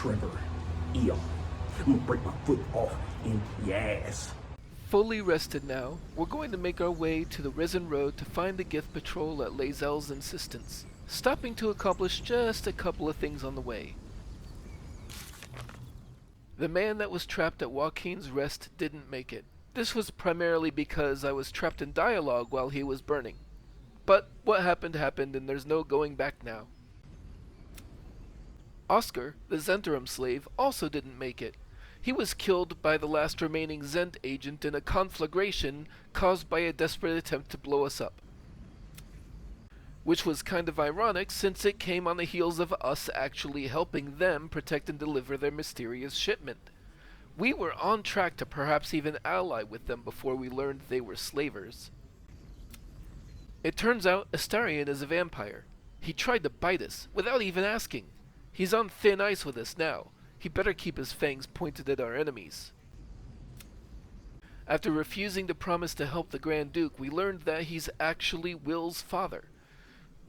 Trevor, Aeon. I'm gonna break my foot off in your ass. Fully rested now, we're going to make our way to the Risen Road to find the Gith patrol at Lae'zel's insistence, stopping to accomplish just a couple of things on the way. The man that was trapped at Joaquin's Rest didn't make it. This was primarily because I was trapped in dialogue while he was burning. But what happened happened, and there's no going back now. Oscar, the Zentarum slave, also didn't make it. He was killed by the last remaining Zent agent in a conflagration caused by a desperate attempt to blow us up. Which was kind of ironic since it came on the heels of us actually helping them protect and deliver their mysterious shipment. We were on track to perhaps even ally with them before we learned they were slavers. It turns out Astarion is a vampire. He tried to bite us without even asking. He's on thin ice with us now. He better keep his fangs pointed at our enemies. After refusing to promise to help the Grand Duke, we learned that he's actually Will's father.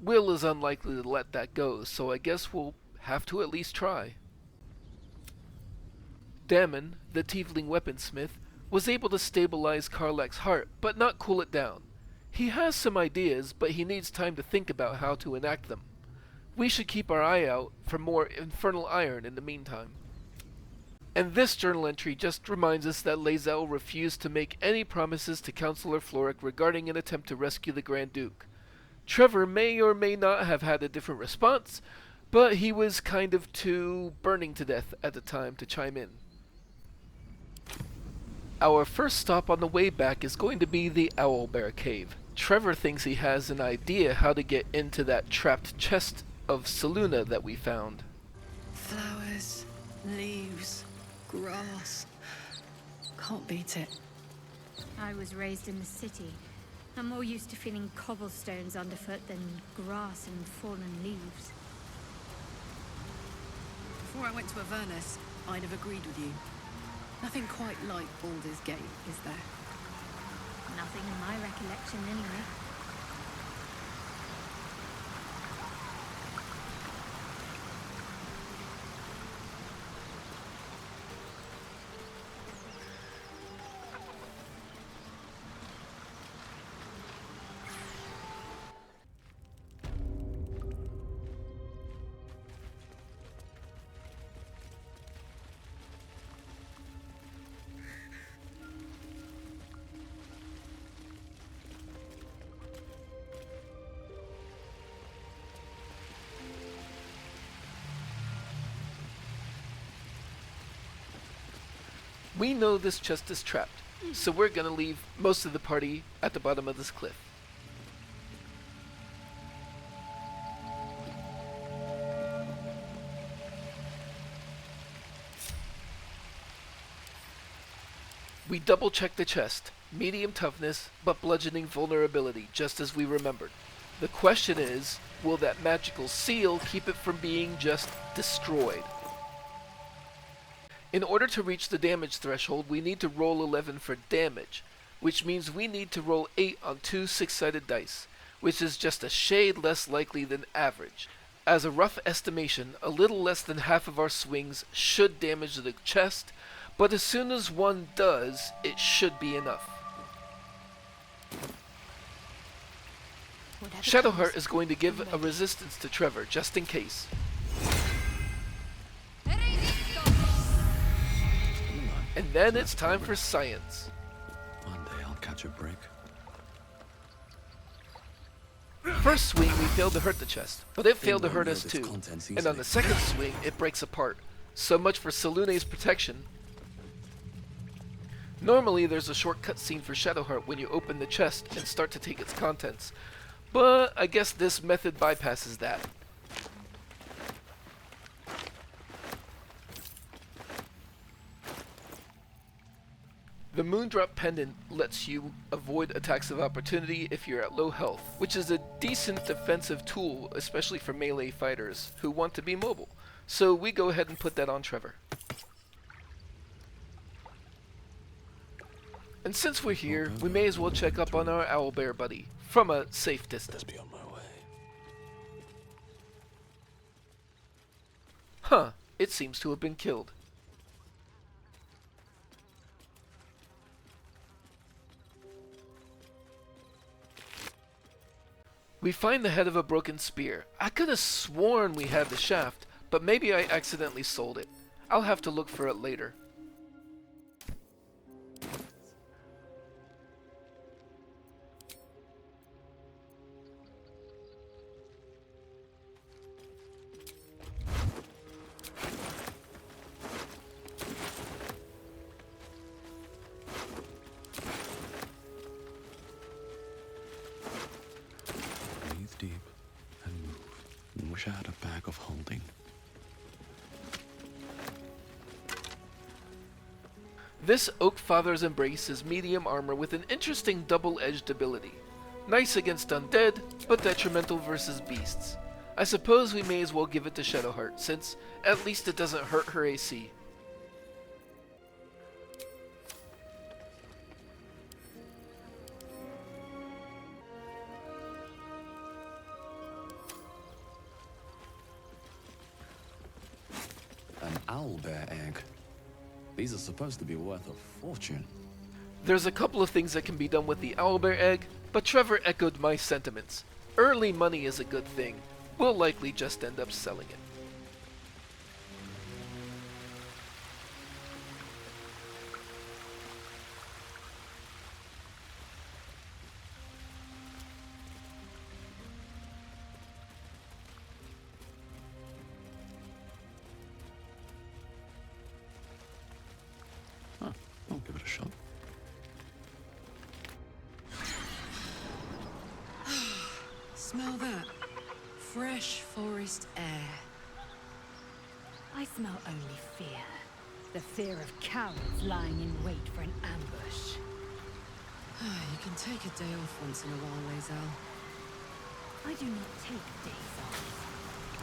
Will is unlikely to let that go, so I guess we'll have to at least try. Damon, the tiefling weaponsmith, was able to stabilize Karlach's heart, but not cool it down. He has some ideas, but he needs time to think about how to enact them. We should keep our eye out for more infernal iron in the meantime. And this journal entry just reminds us that Lae'zel refused to make any promises to Councillor Floric regarding an attempt to rescue the Grand Duke. Trevor may or may not have had a different response, but he was kind of too burning to death at the time to chime in. Our first stop on the way back is going to be the Owlbear Cave. Trevor thinks he has an idea how to get into that trapped chest of Selûne that we found. Flowers, leaves, grass. Can't beat it. I was raised in the city. I'm more used to feeling cobblestones underfoot than grass and fallen leaves. Before I went to Avernus, I'd have agreed with you. Nothing quite like Baldur's Gate, is there? Nothing in my recollection, anyway. We know this chest is trapped, so we're gonna leave most of the party at the bottom of this cliff. We double-check the chest. Medium toughness, but bludgeoning vulnerability, just as we remembered. The question is, will that magical seal keep it from being just destroyed? In order to reach the damage threshold, we need to roll 11 for damage, which means we need to roll 8 on 2 six-sided dice, which is just a shade less likely than average. As a rough estimation, a little less than half of our swings should damage the chest, but as soon as one does, it should be enough. Shadowheart is going to give a resistance to Trevor, just in case. And then it's time for science. One day I'll catch a break. First swing, we failed to hurt the chest, but it failed to hurt us too. And on the second swing, it breaks apart. So much for Selûne's protection. Normally, there's a short cutscene for Shadowheart when you open the chest and start to take its contents, but I guess this method bypasses that. The Moondrop Pendant lets you avoid attacks of opportunity if you're at low health, which is a decent defensive tool, especially for melee fighters who want to be mobile. So we go ahead and put that on Trevor. And since we're here, we may as well check up on our owlbear buddy, from a safe distance. Be on my way. Huh, It seems to have been killed. We find the head of a broken spear. I could have sworn we had the shaft, but maybe I accidentally sold it. I'll have to look for it later. Breathe deep and move. Wish I had a bag of holding. This Oak Father's Embrace is medium armor with an interesting double-edged ability. Nice against undead, but detrimental versus beasts. I suppose we may as well give it to Shadowheart, since at least it doesn't hurt her AC. An owlbear egg. These are supposed to be worth a fortune. There's a couple of things that can be done with the owlbear egg, but Trevor echoed my sentiments. Early money is a good thing. We'll likely just end up selling it. Huh, I'll give it a shot. Smell that? Fresh forest air. I smell only fear. The fear of cowards lying in wait for an ambush. You can take a day off once in a while, Lae'zel. I do not take days off.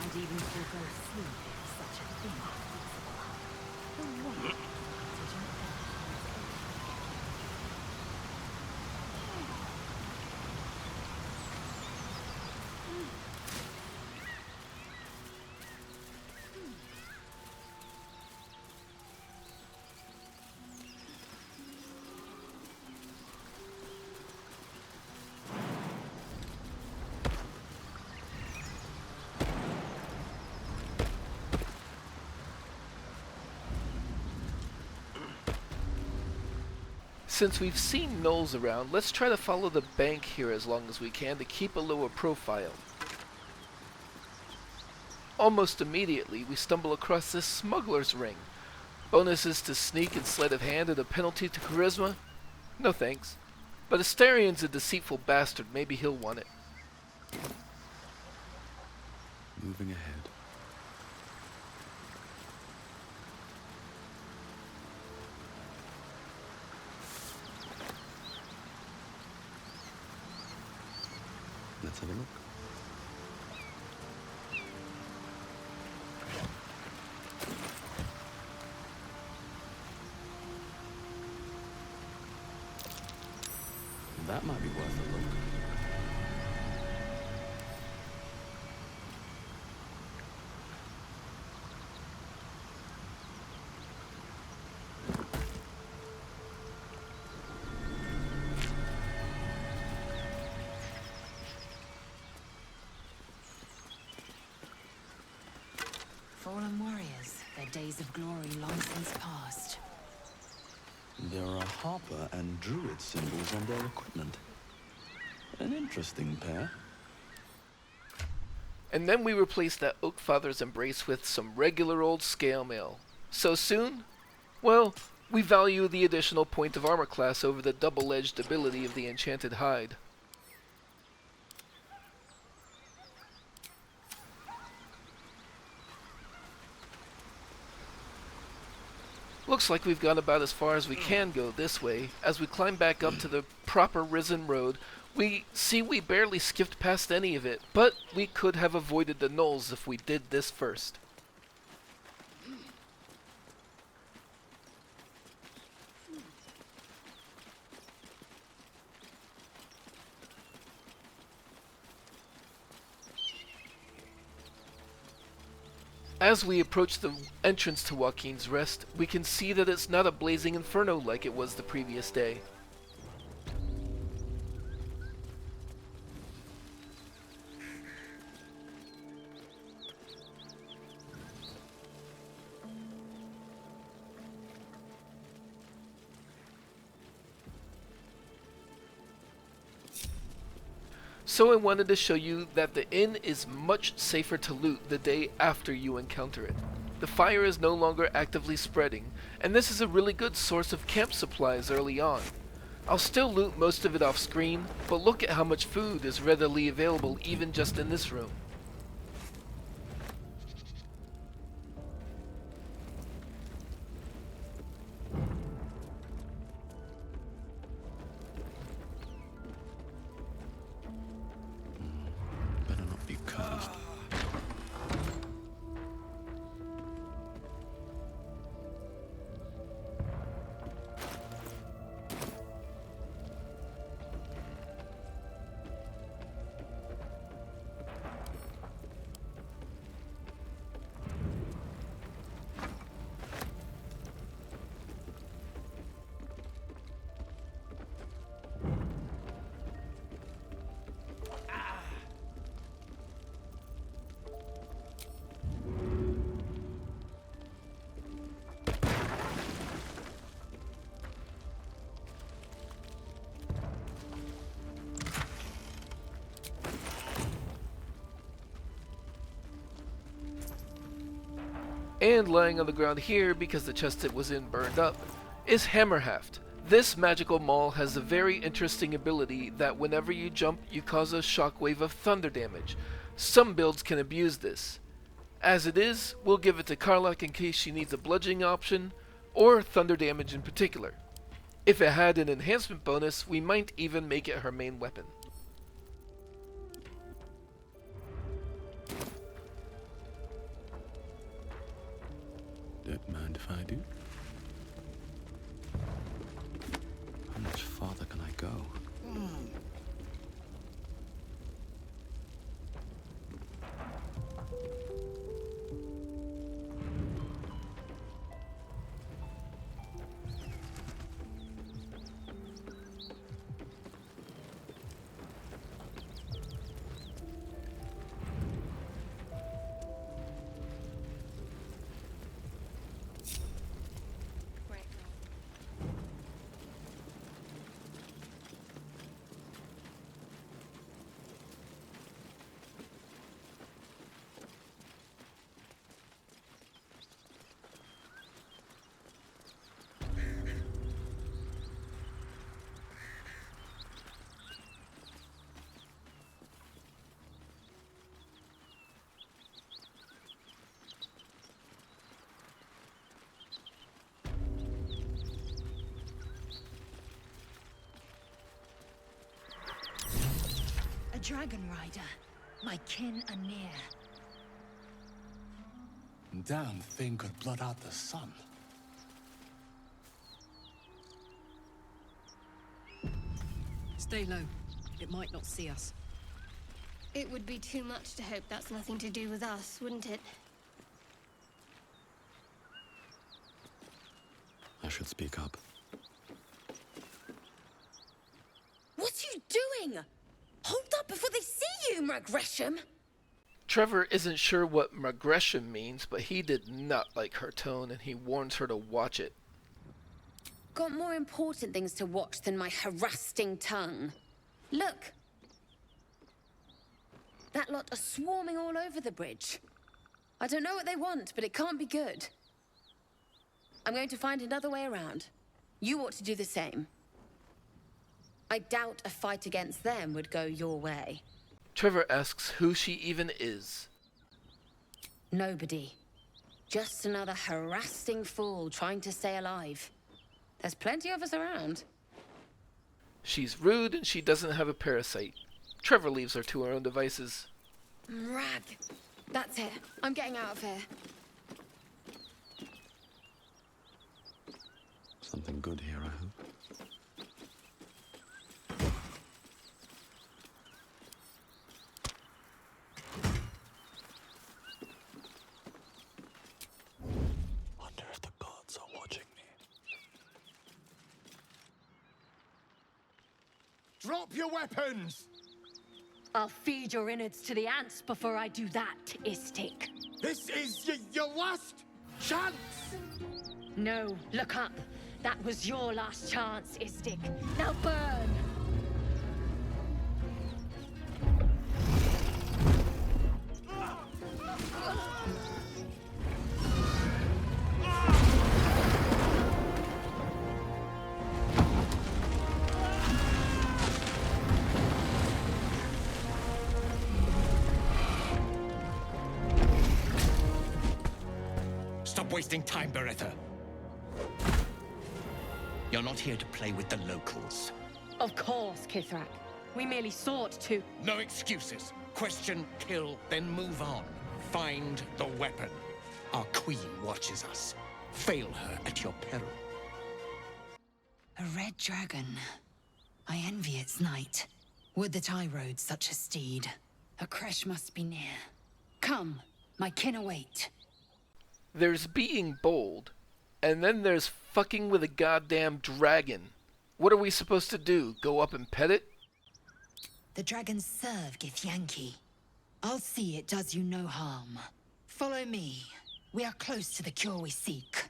I'd even forego sleep if such a thing were feasible. The one advantage an elf Since we've seen gnolls around, let's try to follow the bank here as long as we can to keep a lower profile. Almost immediately, we stumble across this smuggler's ring. Bonuses to sneak and sleight of hand and a penalty to charisma? No thanks. But Astarion's a deceitful bastard, maybe he'll want it. Moving ahead. Let's have a look. That might be worth a look. Fallen warriors, their days of glory long since past. There are harper and druid symbols on their equipment. An interesting pair. And then we replace that Oak Father's Embrace with some regular old scale mail. So soon? Well, we value the additional point of armor class over the double-edged ability of the enchanted hide. Looks like we've gone about as far as we can go this way. As we climb back up to the proper Risen Road, we see we barely skipped past any of it, but we could have avoided the gnolls if we did this first. As we approach the entrance to Joaquin's Rest, we can see that it's not a blazing inferno like it was the previous day. So I wanted to show you that the inn is much safer to loot the day after you encounter it. The fire is no longer actively spreading, and this is a really good source of camp supplies early on. I'll still loot most of it off screen, but look at how much food is readily available even just in this room. Better not be cursed. And lying on the ground here, because the chest it was in burned up, is Hammerhaft. This magical maul has a very interesting ability that whenever you jump, you cause a shockwave of thunder damage. Some builds can abuse this. As it is, we'll give it to Kith'rak in case she needs a bludgeoning option, or thunder damage in particular. If it had an enhancement bonus, we might even make it her main weapon. Don't mind if I do. How much farther can I go? A dragon rider. My kin are near. Damn thing could blot out the sun. Stay low. It might not see us. It would be too much to hope that's nothing to do with us, wouldn't it? I should speak up. What are you doing? Hold up before they see you, Gresham! Trevor isn't sure what Gresham means, but he did not like her tone and he warns her to watch it. Got more important things to watch than my harassing tongue. Look! That lot are swarming all over the bridge. I don't know what they want, but it can't be good. I'm going to find another way around. You ought to do the same. I doubt a fight against them would go your way. Trevor asks who she even is. Nobody. Just another harassing fool trying to stay alive. There's plenty of us around. She's rude and she doesn't have a parasite. Trevor leaves her to her own devices. Rag. That's it. I'm getting out of here. Something good here, I hope. Drop your weapons! I'll feed your innards to the ants before I do that, Istik. This is your last chance! No, look up. That was your last chance, Istik. Now burn! Stop wasting time, Beretta. You're not here to play with the locals. Of course, Kith'rak. We merely sought to... No excuses. Question, kill, then move on. Find the weapon. Our queen watches us. Fail her at your peril. A red dragon. I envy its knight. Would that I rode such a steed. A crash must be near. Come, my kin await. There's being bold, and then there's fucking with a goddamn dragon. What are we supposed to do? Go up and pet it? The dragons serve Githyanki. I'll see it does you no harm. Follow me. We are close to the cure we seek.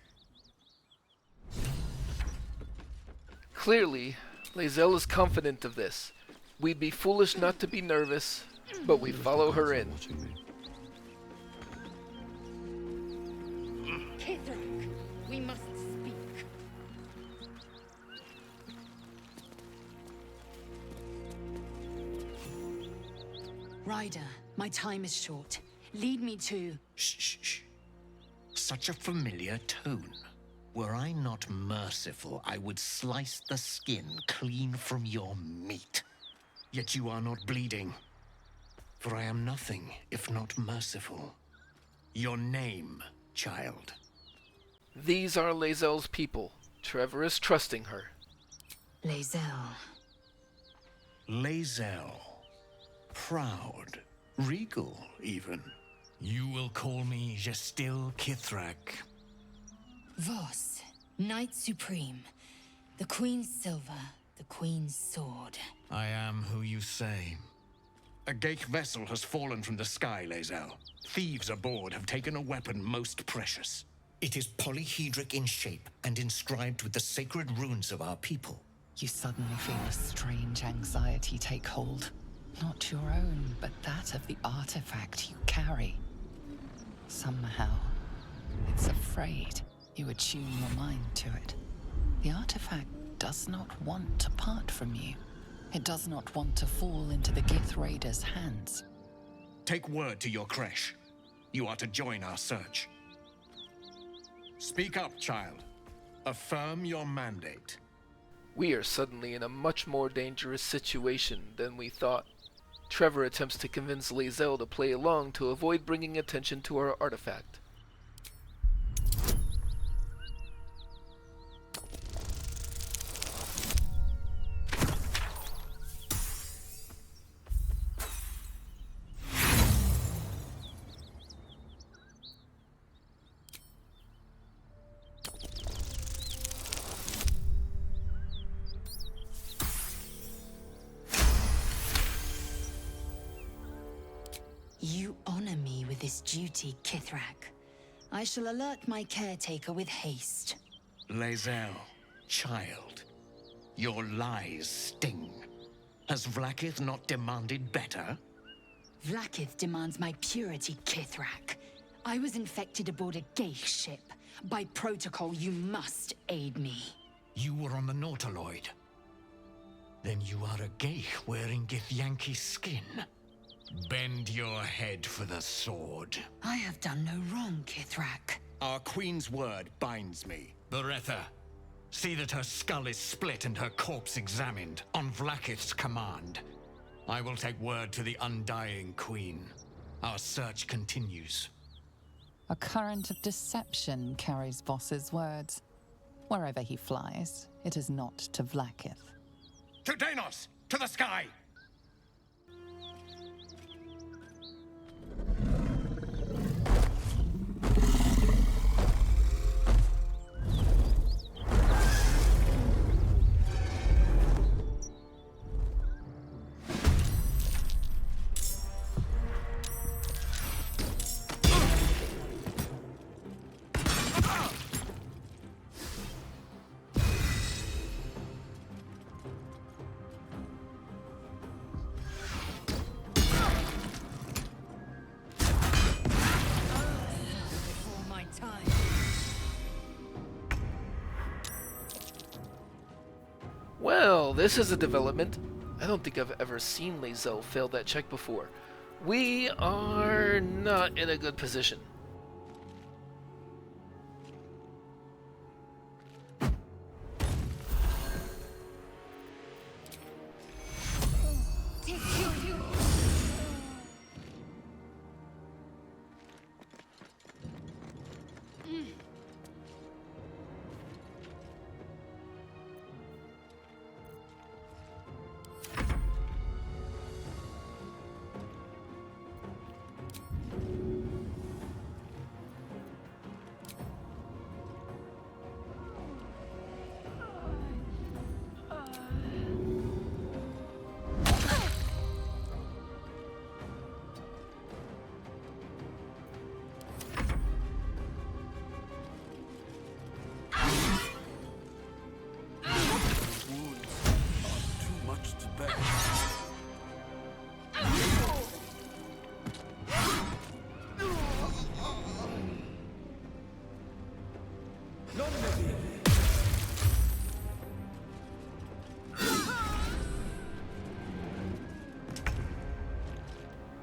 Clearly, Lae'zel is confident of this. We'd be foolish not to be nervous, but we follow her in. Kith'rak, we must speak. Ryder, my time is short. Lead me to... Shh. Such a familiar tone. Were I not merciful, I would slice the skin clean from your meat. Yet you are not bleeding. For I am nothing if not merciful. Your name, child. These are Lae'zel's people. Trevor is trusting her. Lae'zel. Lae'zel. Proud. Regal, even. You will call me Gestil Kith'rak. Voss, Knight Supreme. The Queen's silver, the Queen's sword. I am who you say. A Gith vessel has fallen from the sky, Lae'zel. Thieves aboard have taken a weapon most precious. It is polyhedric in shape and inscribed with the sacred runes of our people. You suddenly feel a strange anxiety take hold. Not your own, but that of the artifact you carry. Somehow, it's afraid. You attune your mind to it. The artifact does not want to part from you. It does not want to fall into the Gith Raiders' hands. Take word to your creche. You are to join our search. Speak up, child. Affirm your mandate. We are suddenly in a much more dangerous situation than we thought. Trevor attempts to convince Lae'zel to play along to avoid bringing attention to our artifact. You honor me with this duty, Kith'rak. I shall alert my caretaker with haste. Lae'zel, child. Your lies sting. Has Vlaakith not demanded better? Vlaakith demands my purity, Kith'rak. I was infected aboard a Gith ship. By protocol, you must aid me. You were on the Nautiloid. Then you are a Gith wearing Githyanki's skin. Bend your head for the sword. I have done no wrong, Kith'rak. Our queen's word binds me. Beretta, see that her skull is split and her corpse examined, on Vlaakith's command. I will take word to the undying queen. Our search continues. A current of deception carries Voss's words. Wherever he flies, it is not to Vlaakith. To Danos! To the sky! Well, this is a development. I don't think I've ever seen Lae'zel fail that check before. We are not in a good position.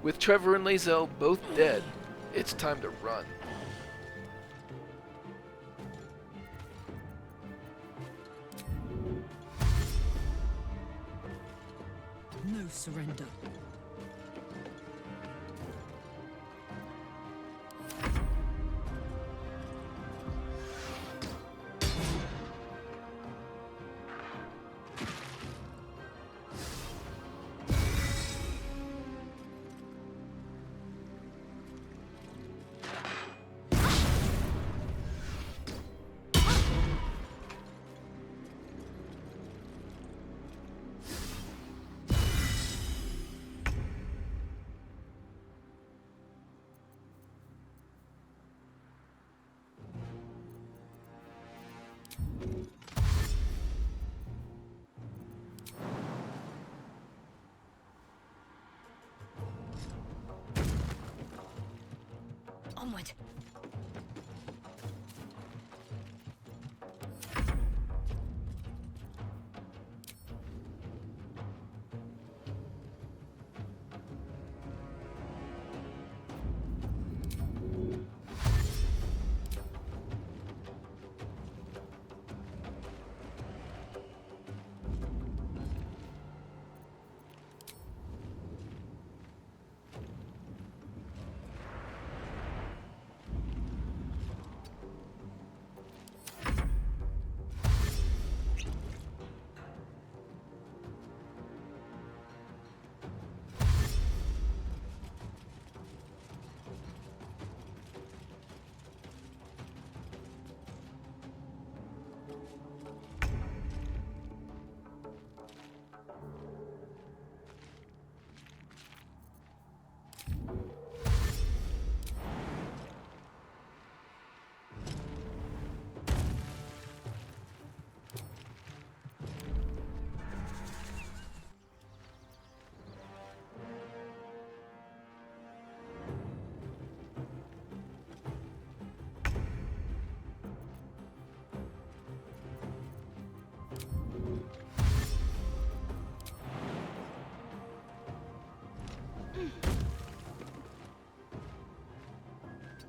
With Trevor and Lae'zel both dead, it's time to run. No surrender. Onward.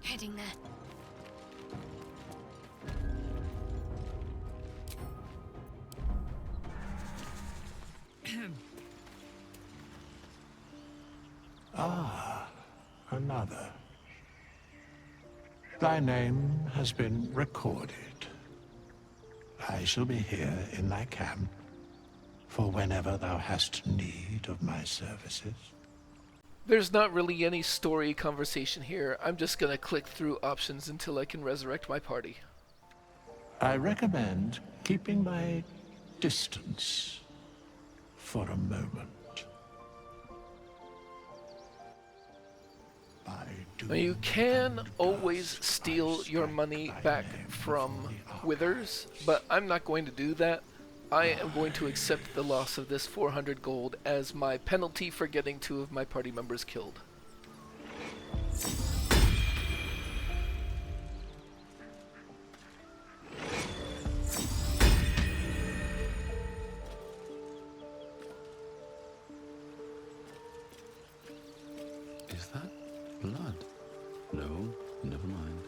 Heading there. Another. Thy name has been recorded. I shall be here in thy camp for whenever thou hast need of my services. There's not really any story conversation here. I'm just gonna click through options until I can resurrect my party. I recommend keeping my distance for a moment. Now you can always steal your money back from Withers, but I'm not going to do that. I am going to accept the loss of this 400 gold as my penalty for getting 2 of my party members killed. Blood? No, never mind.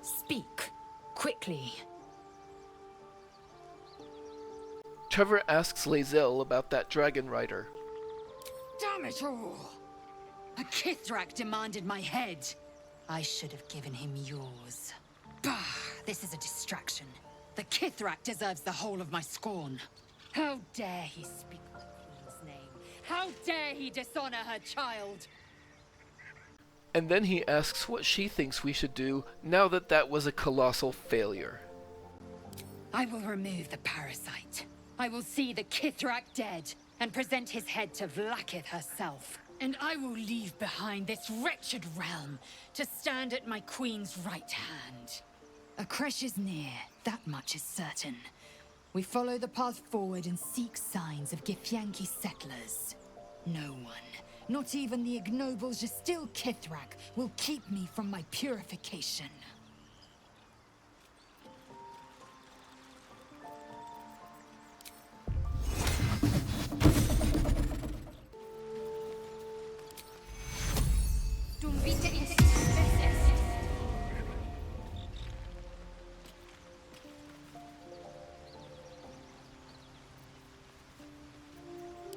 Speak. Quickly. Trevor asks Lae'zel about that dragon rider. Damn it all! A Kith'rak demanded my head. I should have given him yours. Bah! This is a distraction. The Kith'rak deserves the whole of my scorn. How dare he speak the Queen's name? How dare he dishonor her child? And then he asks what she thinks we should do now that that was a colossal failure. I will remove the parasite. I will see the Kith'rak dead and present his head to Vlaakith herself. And I will leave behind this wretched realm to stand at my queen's right hand. Akresh is near, that much is certain. We follow the path forward and seek signs of Githyanki settlers. No one, not even the ignoble Gestil Kith'rak, will keep me from my purification.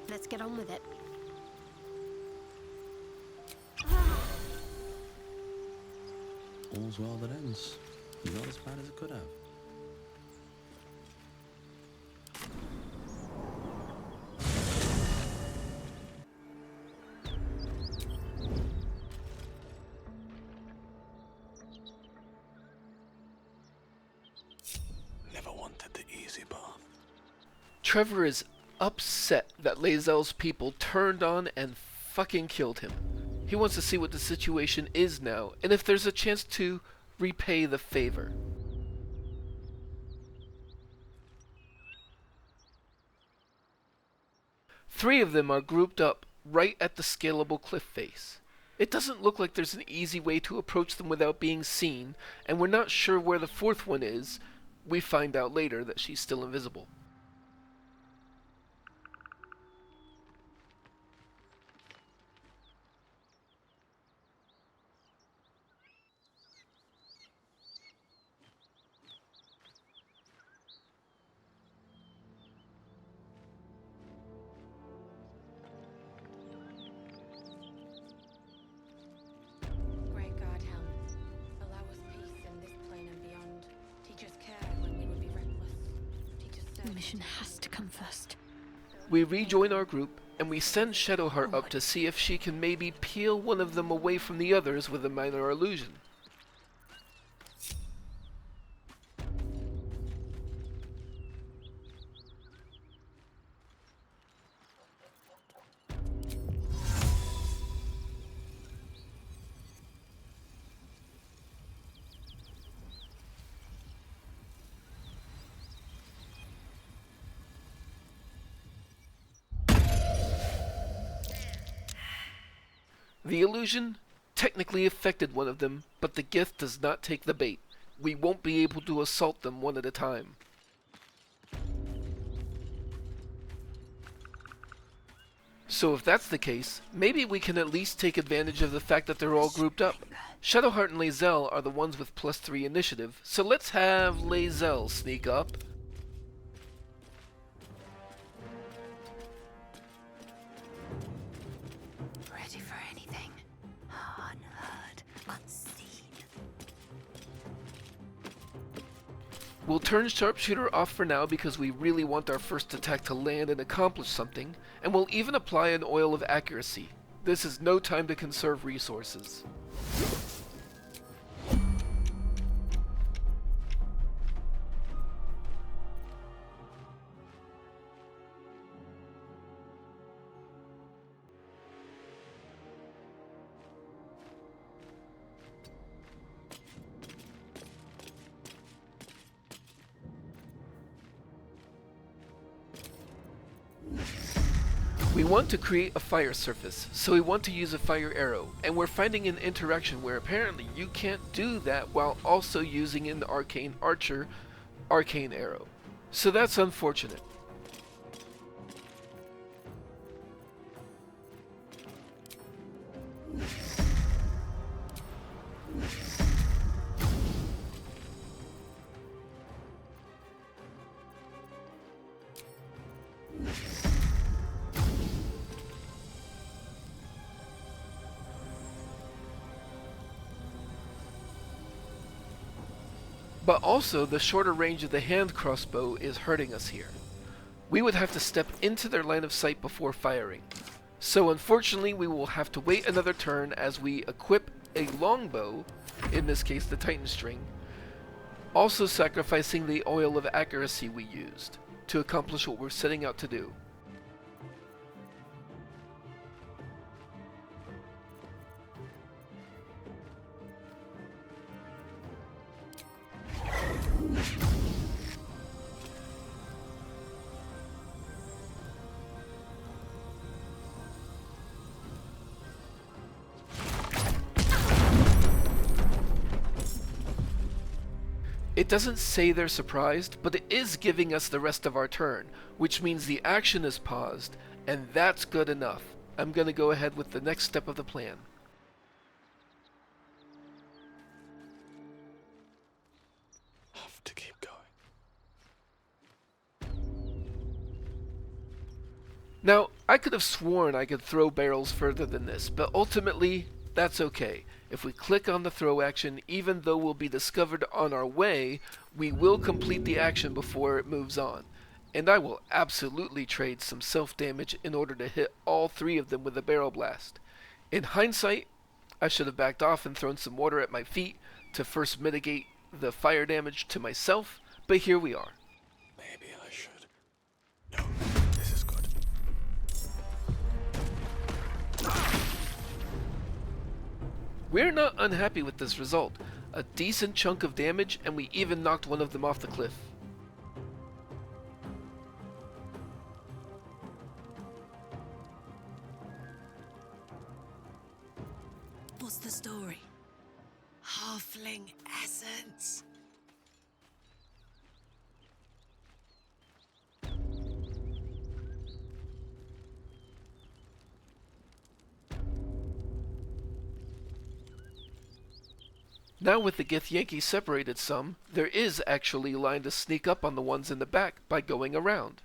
Let's get on with it. All's well that ends. Not as bad as it could have. Never wanted the easy path. Trevor is upset that Lae'zel's people turned on and fucking killed him. He wants to see what the situation is now, and if there's a chance to repay the favor. Three of them are grouped up right at the scalable cliff face. It doesn't look like there's an easy way to approach them without being seen, and we're not sure where the fourth one is. We find out later that she's still invisible. The mission has to come first. We rejoin our group, and we send Shadowheart up to see if she can maybe peel one of them away from the others with a minor illusion. The illusion technically affected one of them, but the Gith does not take the bait. We won't be able to assault them one at a time. So if that's the case, maybe we can at least take advantage of the fact that they're all grouped up. Shadowheart and Lae'zel are the ones with +3 initiative, so let's have Lae'zel sneak up. Ready for anything. Unheard, unseen. We'll turn Sharpshooter off for now because we really want our first attack to land and accomplish something, and we'll even apply an oil of accuracy. This is no time to conserve resources. We want to create a fire surface, so we want to use a fire arrow, and we're finding an interaction where apparently you can't do that while also using an arcane archer arcane arrow. So that's unfortunate. But also, the shorter range of the hand crossbow is hurting us here. We would have to step into their line of sight before firing. So unfortunately, we will have to wait another turn as we equip a longbow, in this case the Titan String, also sacrificing the oil of accuracy we used to accomplish what we're setting out to do. It doesn't say they're surprised, but it is giving us the rest of our turn, which means the action is paused, and that's good enough. I'm going to go ahead with the next step of the plan. Have to keep going. Now, I could have sworn I could throw barrels further than this, but ultimately, that's okay. If we click on the throw action, even though we'll be discovered on our way, we will complete the action before it moves on. And I will absolutely trade some self-damage in order to hit all three of them with a barrel blast. In hindsight, I should have backed off and thrown some water at my feet to first mitigate the fire damage to myself, but here we are. Maybe I should. No, this is good. We're not unhappy with this result. A decent chunk of damage, and we even knocked one of them off the cliff. What's the story? Halfling essence. Now with the Gith Yankees separated some, there is actually a line to sneak up on the ones in the back by going around.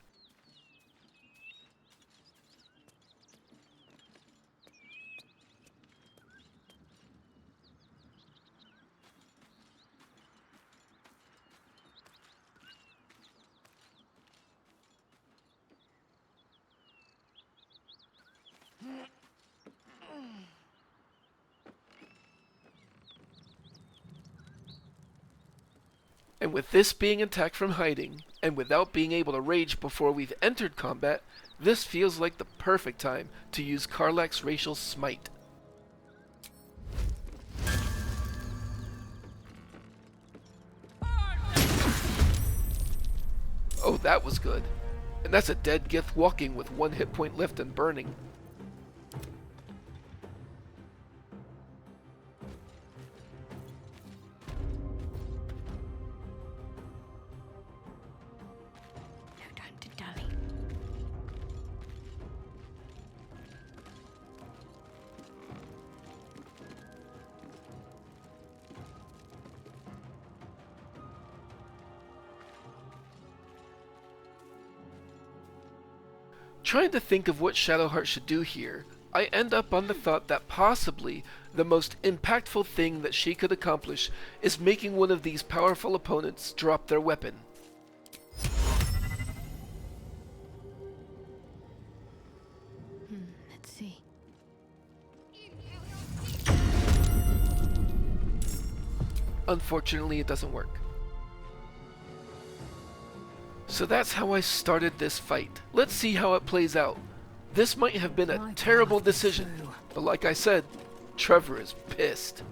And with this being attacked from hiding, and without being able to rage before we've entered combat, this feels like the perfect time to use Karlach's Racial Smite. Oh, that was good. And that's a dead Gith walking with 1 hit point left and burning. Trying to think of what Shadowheart should do here, I end up on the thought that possibly the most impactful thing that she could accomplish is making one of these powerful opponents drop their weapon. Let's see. Unfortunately, it doesn't work. So that's how I started this fight. Let's see how it plays out. This might have been a terrible decision, but like I said, Trevor is pissed.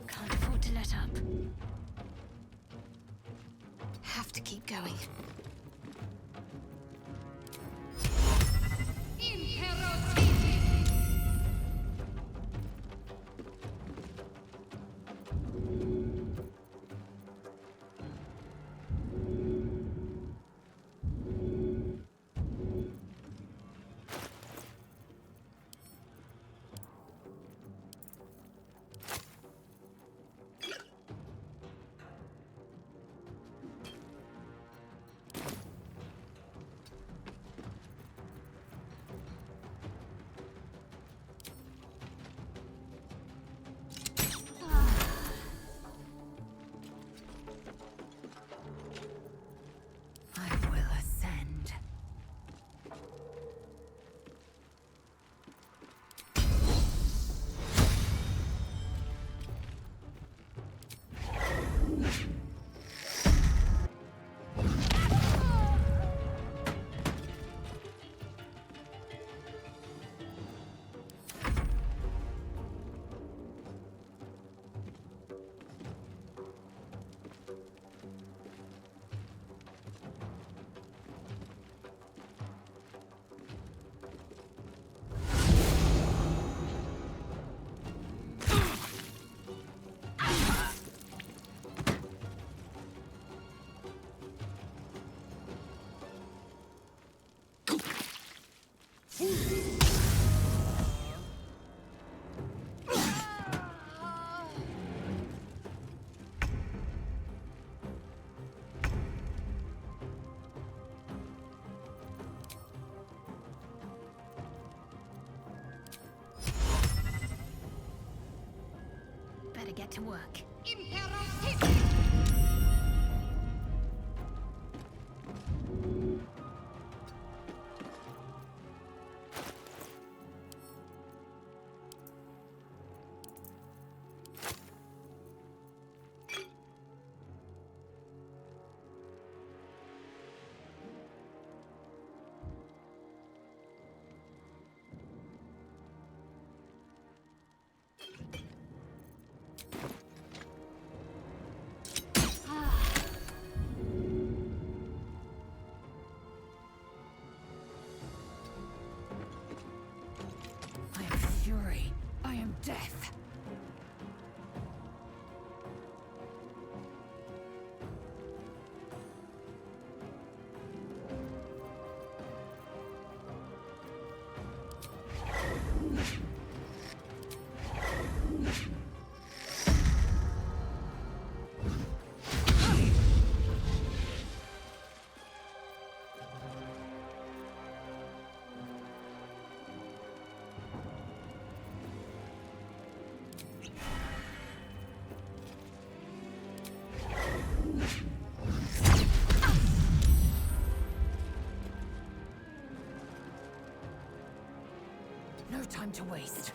Can't afford to let up. Have to keep going. I will ascend. Better get to work. I am fury. I am death. No time to waste.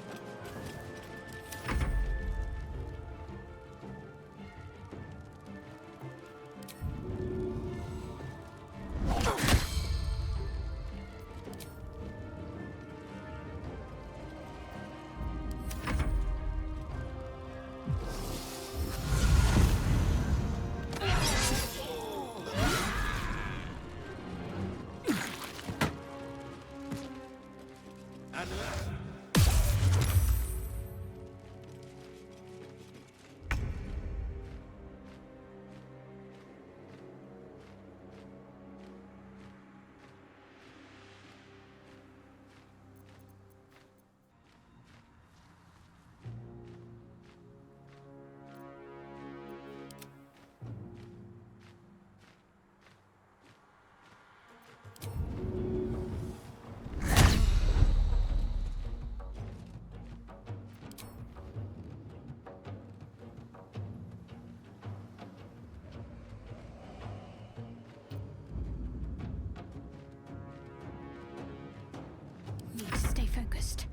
focused.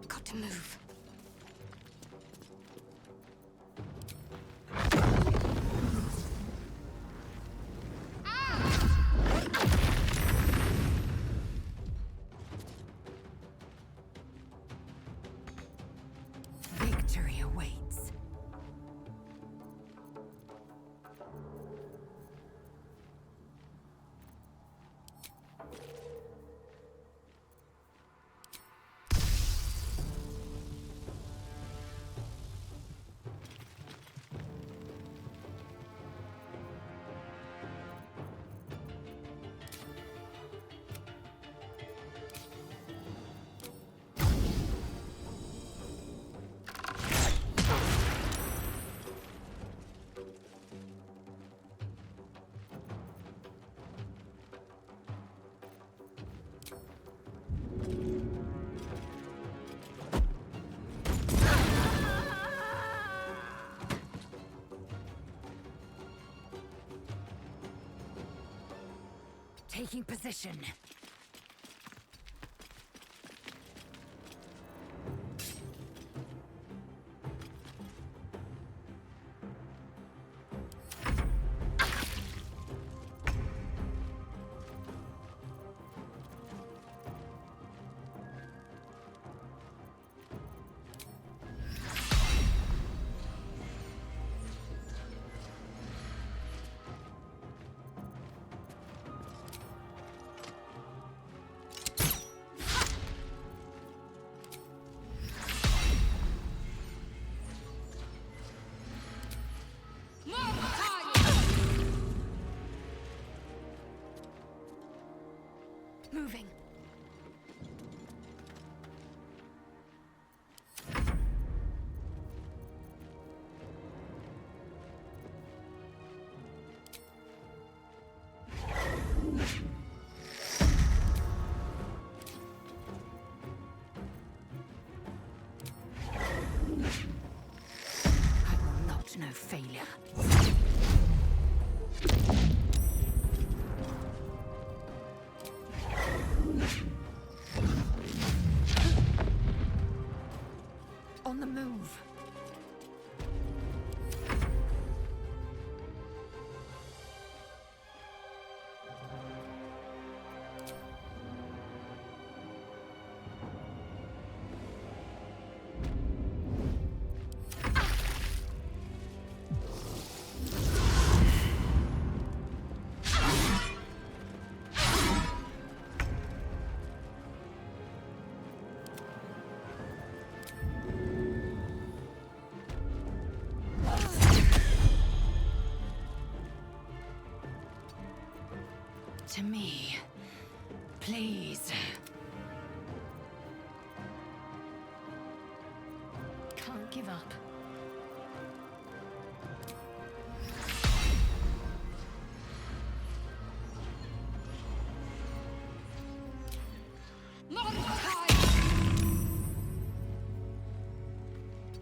Got to move. Victory awaits. Taking position. Moving. I will not know failure. On the move. To me, please. Can't give up.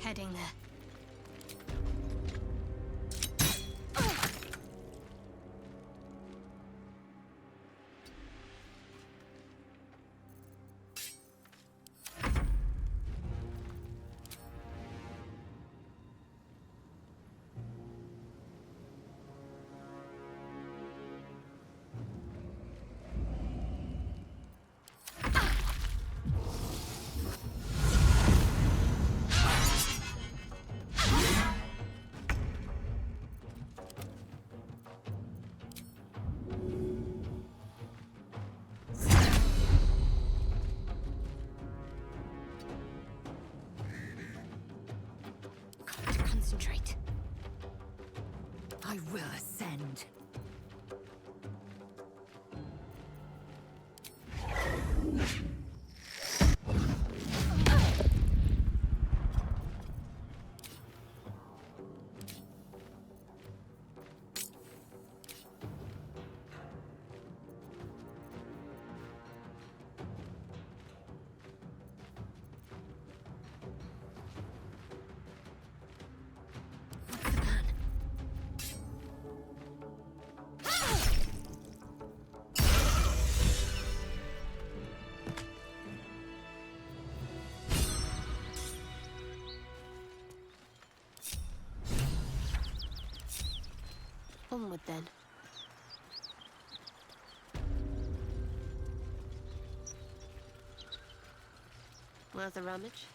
Heading there. Concentrate. I will ascend. then. Worth a rummage?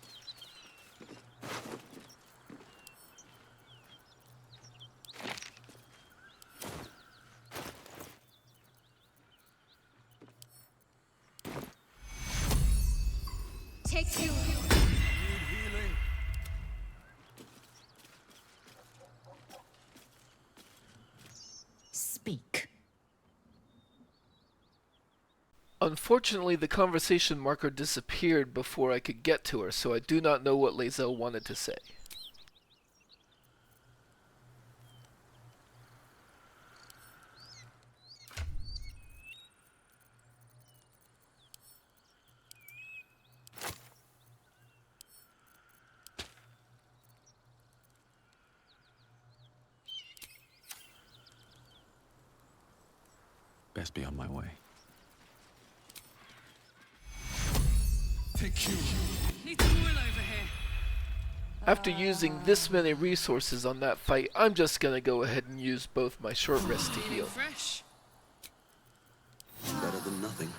Take you. Speak. Unfortunately, the conversation marker disappeared before I could get to her, so I do not know what Lae'zel wanted to say. Best be on my way. Take you. Need some oil over here. After using this many resources on that fight, I'm just gonna go ahead and use both my short rests to heal. Fresh. Better than nothing.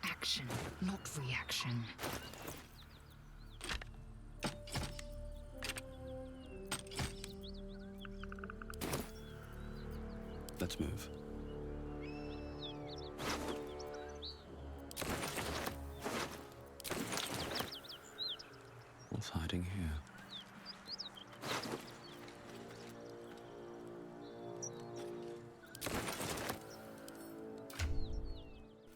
Action, not reaction. Let's move. What's hiding here?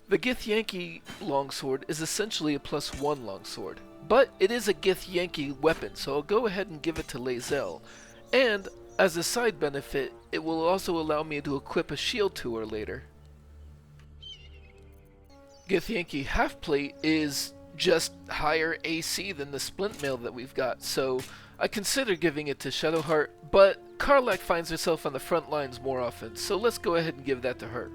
The Gith Yankee longsword is essentially a +1 longsword, but it is a Gith Yankee weapon, so I'll go ahead and give it to Lae'zel. And, as a side benefit, it will also allow me to equip a shield to her later. Gith Yankee half-plate is just higher AC than the splint mail that we've got, so I consider giving it to Shadowheart, but Kith'rak finds herself on the front lines more often, so let's go ahead and give that to her.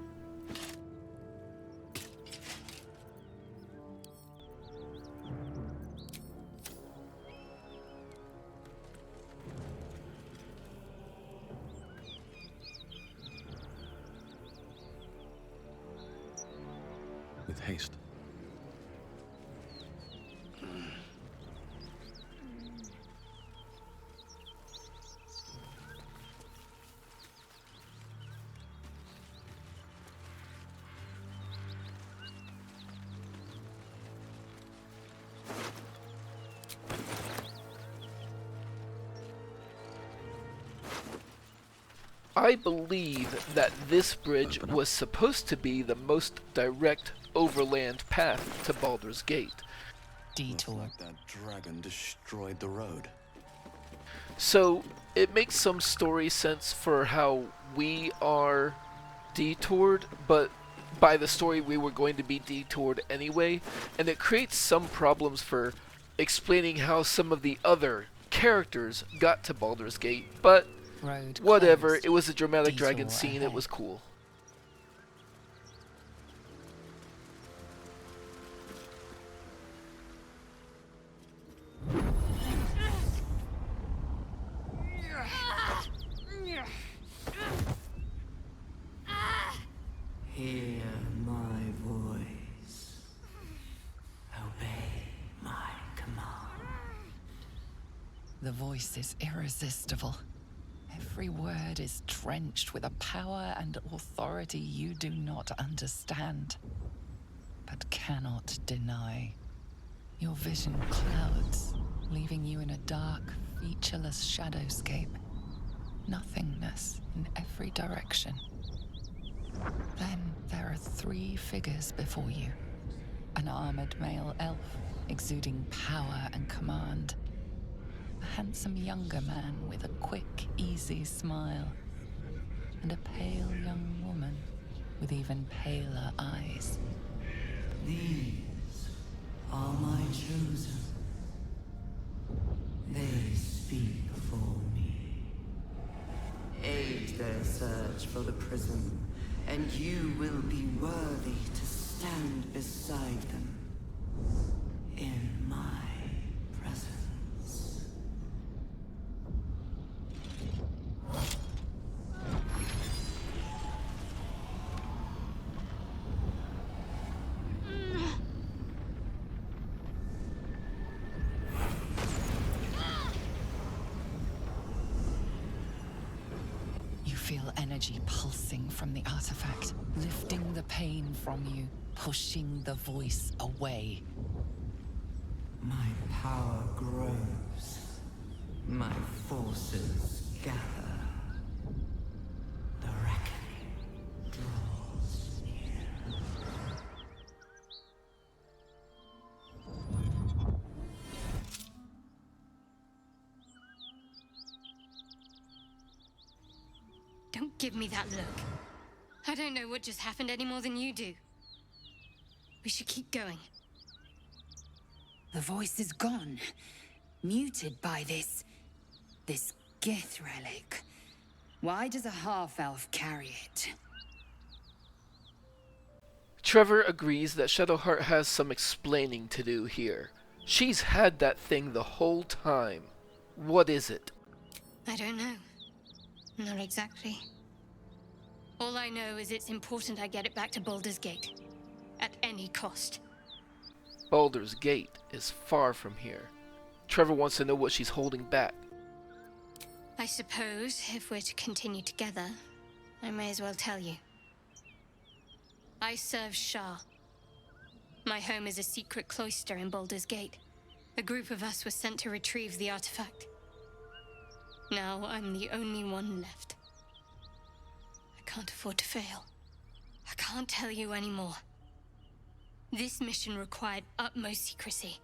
With haste. I believe that this bridge was supposed to be the most direct overland path to Baldur's Gate. Detour. Looks like that dragon destroyed the road. So it makes some story sense for how we are detoured, but by the story we were going to be detoured anyway, and it creates some problems for explaining how some of the other characters got to Baldur's Gate, but Road whatever, closed. it was a dramatic Detour dragon scene, it ahead. was cool. Hear my voice. Obey my command. The voice is irresistible. Every word is drenched with a power and authority you do not understand, but cannot deny. Your vision clouds, leaving you in a dark, featureless shadowscape. Nothingness in every direction. Then there are 3 figures before you. An armored male elf, exuding power and command. A handsome younger man with a quick, easy smile. And a pale young woman with even paler eyes. These are my chosen. They speak for me. their search for the prism, and you will be worthy to stand beside them in my presence. You feel energy pulsing from the artifact, lifting the pain from you, pushing the voice away. My power grows. My forces gather. The reckoning draws near. Don't give me that look. I don't know what just happened any more than you do. We should keep going. The voice is gone. Muted by this Gith relic. Why does a half-elf carry it? Trevor agrees that Shadowheart has some explaining to do here. She's had that thing the whole time. What is it? I don't know. Not exactly. All I know is it's important I get it back to Baldur's Gate. At any cost. Baldur's Gate is far from here. Trevor wants to know what she's holding back. I suppose, if we're to continue together, I may as well tell you. I serve Shah. My home is a secret cloister in Baldur's Gate. A group of us was sent to retrieve the artifact. Now I'm the only one left. I can't afford to fail. I can't tell you anymore. This mission required utmost secrecy.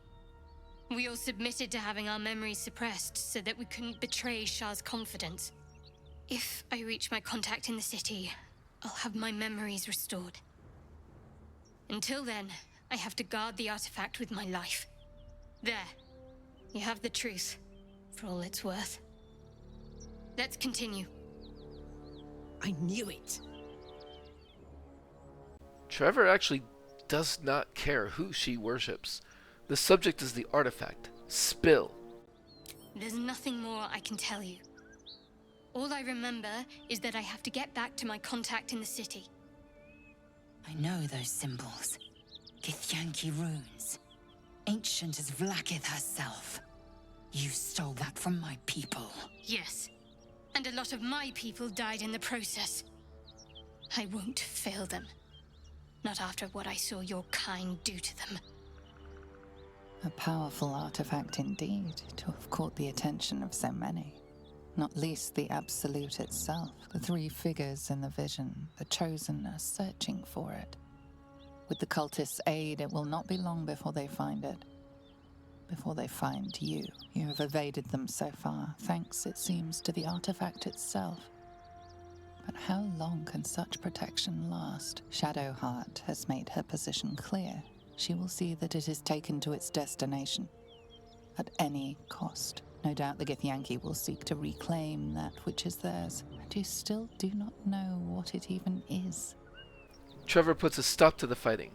We all submitted to having our memories suppressed so that we couldn't betray Shah's confidence. If I reach my contact in the city, I'll have my memories restored. Until then, I have to guard the artifact with my life. There. You have the truth, for all it's worth. Let's continue. I knew it. Trevor actually does not care who she worships. The subject is the artifact. Spill. There's nothing more I can tell you. All I remember is that I have to get back to my contact in the city. I know those symbols. Githyanki runes. Ancient as Vlaakith herself. You stole that from my people. Yes. And a lot of my people died in the process. I won't fail them. Not after what I saw your kind do to them. A powerful artifact indeed, to have caught the attention of so many. Not least the Absolute itself, the three figures in the vision, the Chosen are searching for it. With the cultists' aid, it will not be long before they find it. Before they find you. You have evaded them so far, thanks, it seems, to the artifact itself. But how long can such protection last? Shadowheart has made her position clear. She will see that it is taken to its destination. At any cost. No doubt the Githyanki will seek to reclaim that which is theirs. And you still do not know what it even is. Trevor puts a stop to the fighting.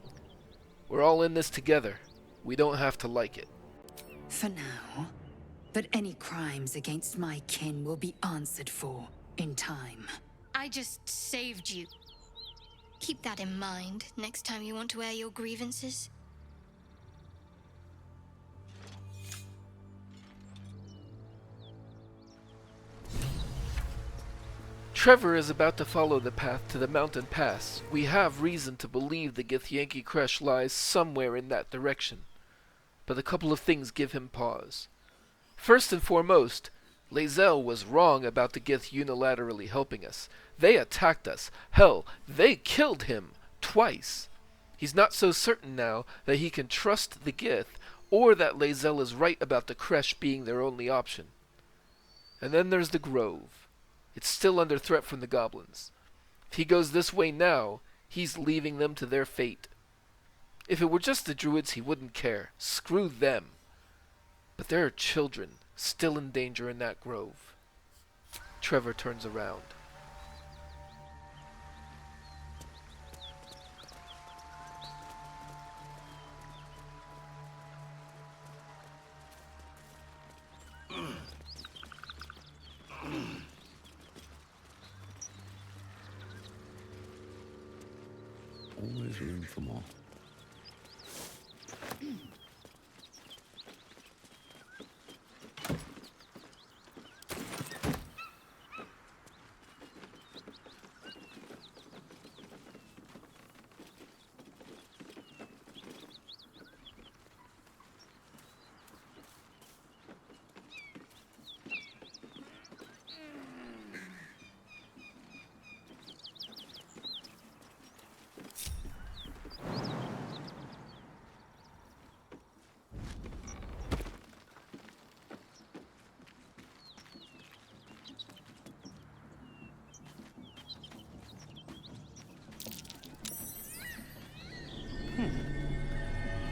We're all in this together. We don't have to like it. For now. But any crimes against my kin will be answered for in time. I just saved you. Keep that in mind next time you want to air your grievances. Trevor is about to follow the path to the mountain pass. We have reason to believe the Githyanki creche lies somewhere in that direction. But a couple of things give him pause. First and foremost, Lae'zel was wrong about the Gith unilaterally helping us. They attacked us. Hell, they killed him twice. He's not so certain now that he can trust the Gith, or that Lae'zel is right about the creche being their only option. And then there's the Grove. It's still under threat from the goblins. If he goes this way now, he's leaving them to their fate. If it were just the druids, he wouldn't care. Screw them. But there are children still in danger in that grove. Trevor turns around. always room for more.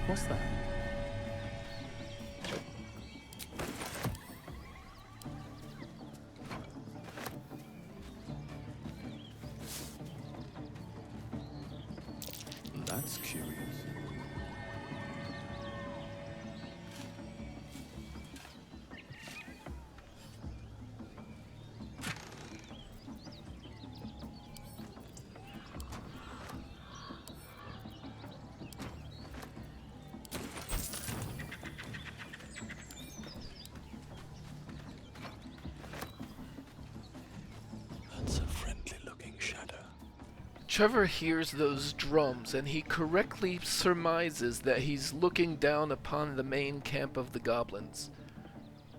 What's that? That's curious. That's a friendly-looking shadow. Trevor hears those drums, and he correctly surmises that he's looking down upon the main camp of the goblins.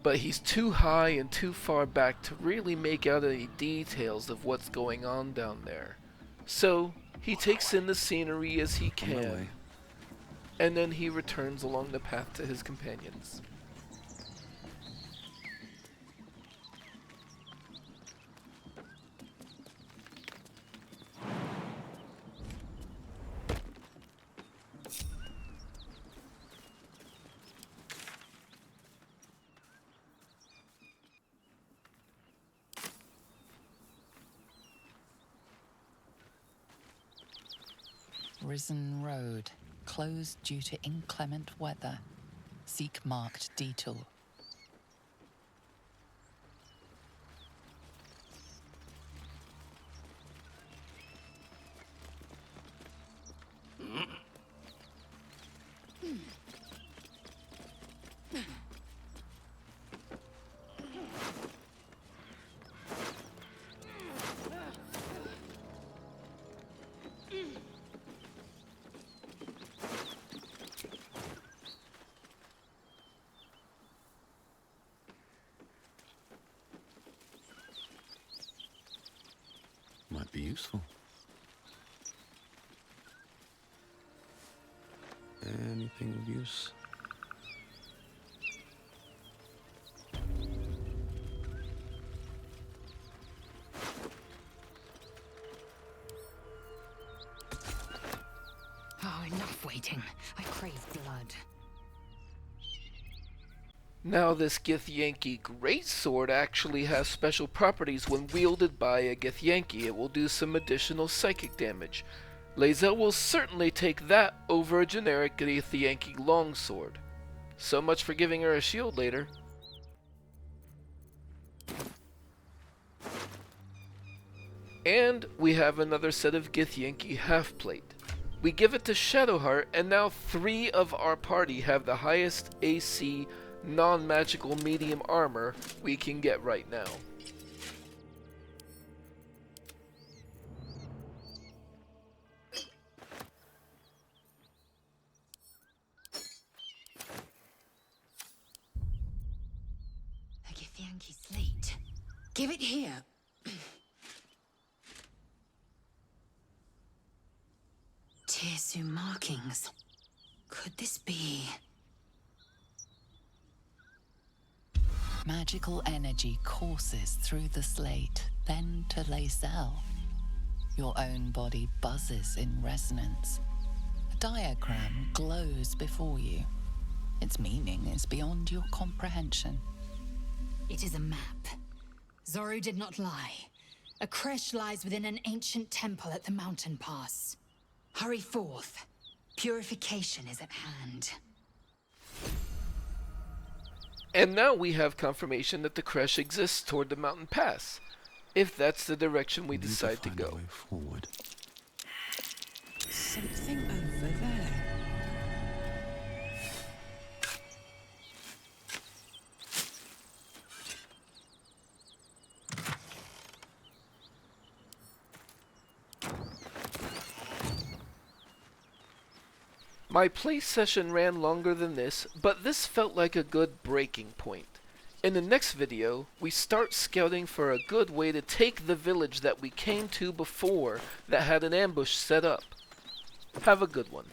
But he's too high and too far back to really make out any details of what's going on down there. So, he takes in the scenery as he can, and then he returns along the path to his companions. Risen Road, closed due to inclement weather. Seek marked detour. Might be useful. Anything of use? Oh, enough waiting. I crave blood. Now this Githyanki greatsword actually has special properties when wielded by a Githyanki. It will do some additional psychic damage. Lae'zel will certainly take that over a generic Githyanki longsword. So much for giving her a shield later. And we have another set of Githyanki half-plate. We give it to Shadowheart, and now 3 of our party have the highest AC non-magical medium armor we can get right now. A Githyanki slate. Give it here. Tirsu markings. Could this be? Magical energy courses through the slate, then to Lae'zel. Your own body buzzes in resonance. A diagram glows before you. Its meaning is beyond your comprehension. It is a map. Zoru did not lie. A creche lies within an ancient temple at the mountain pass. Hurry forth. Purification is at hand. And now we have confirmation that the creche exists toward the mountain pass, if that's the direction we decide to go. Forward. Simply My play session ran longer than this, but this felt like a good breaking point. In the next video, we start scouting for a good way to take the village that we came to before that had an ambush set up. Have a good one.